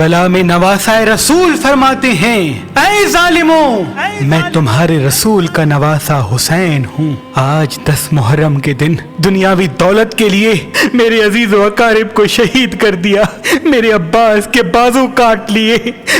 بلا میں نواسہ رسول فرماتے ہیں، اے ظالموں، میں تمہارے رسول کا نواسہ حسین ہوں۔ آج 10 محرم کے دن دنیاوی دولت کے لیے میرے عزیز و اقارب کو شہید کر دیا، میرے عباس کے بازو کاٹ لیے،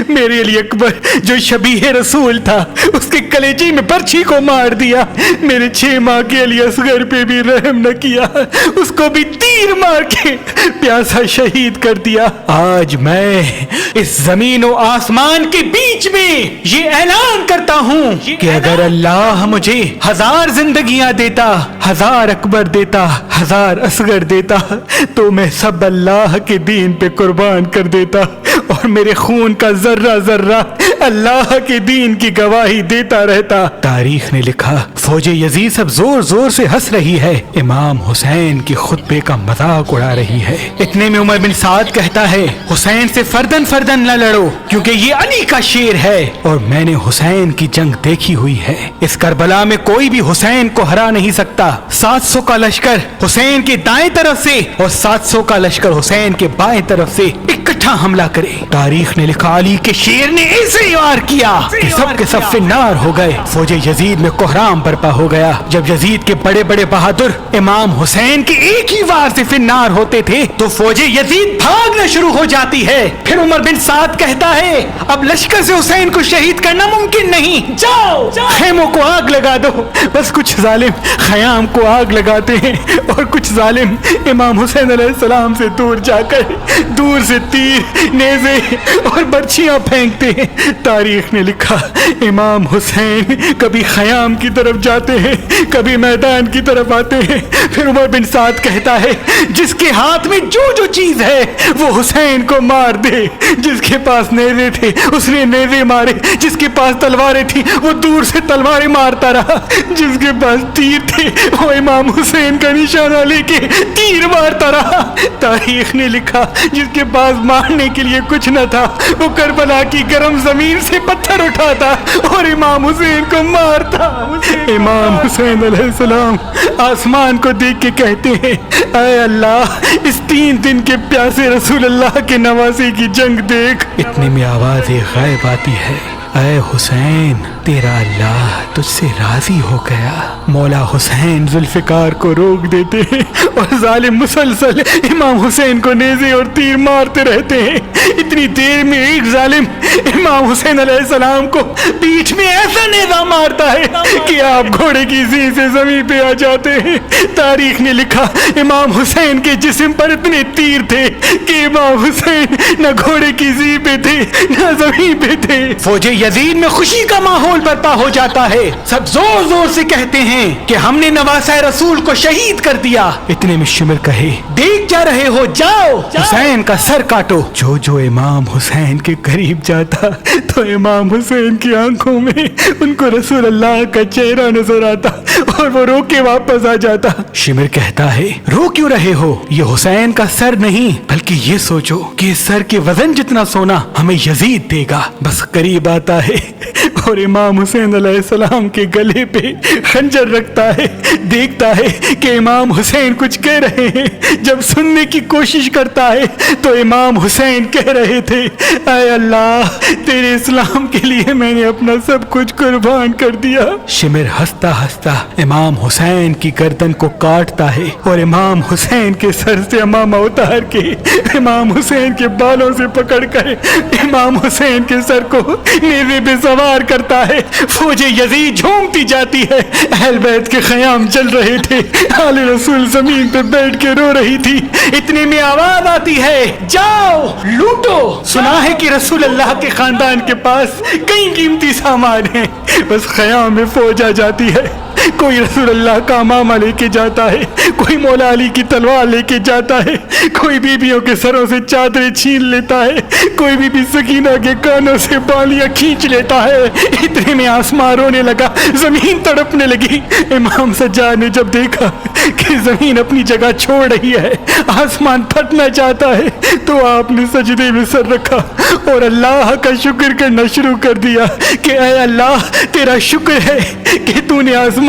میرے علی اکبر جو شبیہ رسول تھا اس کے کلیجے میں برچھی کو مار دیا، میرے 6 ماہ کے علی اصغر پہ بھی رحم نہ کیا، اس کو بھی تیر مار کے پیاسا شہید کر دیا۔ آج میں اس زمین و آسمان کے بیچ میں یہ اعلان کرتا ہوں کہ اگر اللہ مجھے 1000 زندگیاں دیتا، 1000 اکبر دیتا، 1000 اصغر دیتا تو میں سب اللہ کے دین پہ قربان کر دیتا، اور میرے خون کا ذرہ ذرہ اللہ کے دین کی گواہی دیتا رہتا۔ تاریخ نے لکھا، فوج یزید سب زور زور سے ہنس رہی ہے، امام حسین کی خطبے کا مذاق اڑا رہی ہے۔ اتنے میں عمر بن سعد کہتا ہے، حسین سے فردن فردن نہ لڑو کیونکہ یہ علی کا شیر ہے، اور میں نے حسین کی جنگ دیکھی ہوئی ہے، اس کربلا میں کوئی بھی حسین کو ہرا نہیں سکتا۔ 700 کا لشکر حسین کے دائیں طرف سے اور 700 کا لشکر حسین کے بائیں طرف سے اکٹھا حملہ کرے۔ تاریخ نے لکھا، علی کے شیر نے ایسے وار کیا کہ سب کے سب فنار ہو گئے، فوج یزید میں کوہرام برپا ہو گیا۔ جب یزید کے بڑے بڑے بہادر امام حسین کے ایک ہی وار سے فنار ہوتے تھے تو فوج یزید بھاگنا شروع ہو جاتی ہے۔ پھر عمر بن سعد کہتا ہے، اب لشکر سے حسین کو شہید کرنا ممکن نہیں، جاؤ خیموں کو آگ لگا دو۔ بس کچھ ظالم خیام کو آگ لگاتے ہیں اور کچھ ظالم امام حسین علیہ السلام سے دور جا کر دور سے تیر، نیزے اور برچھیاں پھینکتے ہیں۔ تاریخ نے لکھا، امام حسین کبھی خیام کی طرف جاتے ہیں، کبھی میدان کی طرف آتے ہیں۔ پھر عمر بن سعد کہتا ہے، جس کے ہاتھ میں جو چیز ہے وہ حسین کو مار دے۔ جس کے پاس نیزے تھے اس نے نیزے مارے، جس کے پاس تلواریں تھی وہ دور سے تلواریں مارتا رہا، جس کے پاس تیر تھے وہ امام حسین کا نشانہ لے کے تیر مارتا رہا۔ تاریخ نے لکھا، جس کے پاس مارنے کے لیے کچھ نہ تھا وہ کربلا کی گرم زمین سے پتھر اٹھاتا اور امام حسین کو مارتا۔ امام حسین علیہ السلام آسمان کو دیکھ کے کہتے ہیں، اے اللہ، اس 3 دن کے پیاسے رسول اللہ کے نواسے کی جنگ دیکھ۔ اتنے میں آواز غائب آتی ہے، اے حسین، تیرا اللہ تجھ سے راضی ہو گیا۔ مولا حسین ذوالفقار کو روک دیتے ہیں اور ظالم مسلسل امام حسین کو نیزے اور تیر مارتے رہتے ہیں۔ اتنی دیر میں ایک ظالم امام حسین علیہ السلام کو پیٹھ میں ایسا نیزہ مارتا ہے کہ آپ گھوڑے کی زین سے زمین پہ آ جاتے ہیں۔ تاریخ نے لکھا، امام حسین کے جسم پر اتنے تیر تھے کہ امام حسین نہ گھوڑے کی زین پہ تھے نہ زمین پہ تھے۔ فوج یزید میں خوشی کا ماحول برپا ہو جاتا ہے، سب زور زور سے کہتے ہیں کہ ہم نے نواسہ رسول کو شہید کر دیا۔ اتنے میں شمر کہے، دیکھ جا رہے ہو، جاؤ حسین کا سر کاٹو۔ جو امام حسین کے قریب جاتا تو امام حسین کی آنکھوں میں ان کو رسول اللہ کا چہرہ نظر آتا اور وہ رو کے واپس آ جاتا۔ شمر کہتا ہے، رو کیوں رہے ہو؟ یہ حسین کا سر نہیں بلکہ یہ سوچو کہ اس سر کے وزن جتنا سونا ہمیں یزید دے گا۔ بس قریب آتا ہے اور امام حسین علیہ السلام کے گلے پہ خنجر رکھتا ہے، دیکھتا ہے کہ امام حسین کچھ کہہ رہے ہیں۔ جب سننے کی کوشش کرتا ہے تو امام حسین کہہ رہے تھے، اے اللہ، تیرے اسلام کے لیے میں نے اپنا سب کچھ قربان کر دیا۔ شمر ہنستا ہنستا امام حسین کی گردن کو کاٹتا ہے اور امام حسین کے سر سے امامہ اتار کے امام حسین کے بالوں سے پکڑ کر امام حسین کے سر کو نیزے پہ سوار کرتا ہے۔ فوج یزید جھومتی جاتی ہے، اہل بیت کے خیام چل رہے تھے، آل رسول زمین پہ بیٹھ کے رو رہی تھی۔ اتنے میں آواز آتی ہے، جاؤ لوٹو۔ سنا ہے کہ رسول اللہ کے خاندان کے پاس کئی قیمتی سامان ہیں، بس خیام میں فوج آ جاتی ہے۔ کوئی رسول اللہ کا امامہ لے کے جاتا ہے، کوئی مولا علی کی تلوار لے کے جاتا ہے، کوئی بیویوں کے سروں سے چادریں چھین لیتا ہے، کوئی بی بی سکینہ کے کانوں سے بالیاں کھینچ لیتا ہے۔ اتنے میں آسمان رونے لگا، زمین تڑپنے لگی۔ امام سجاد نے جب دیکھا کہ زمین اپنی جگہ چھوڑ رہی ہے، آسمان پھٹنا چاہتا ہے، تو آپ نے سجدے میں سر رکھا اور اللہ کا شکر کرنا شروع کر دیا کہ اے اللہ، تیرا شکر ہے کہ تو نے آسمان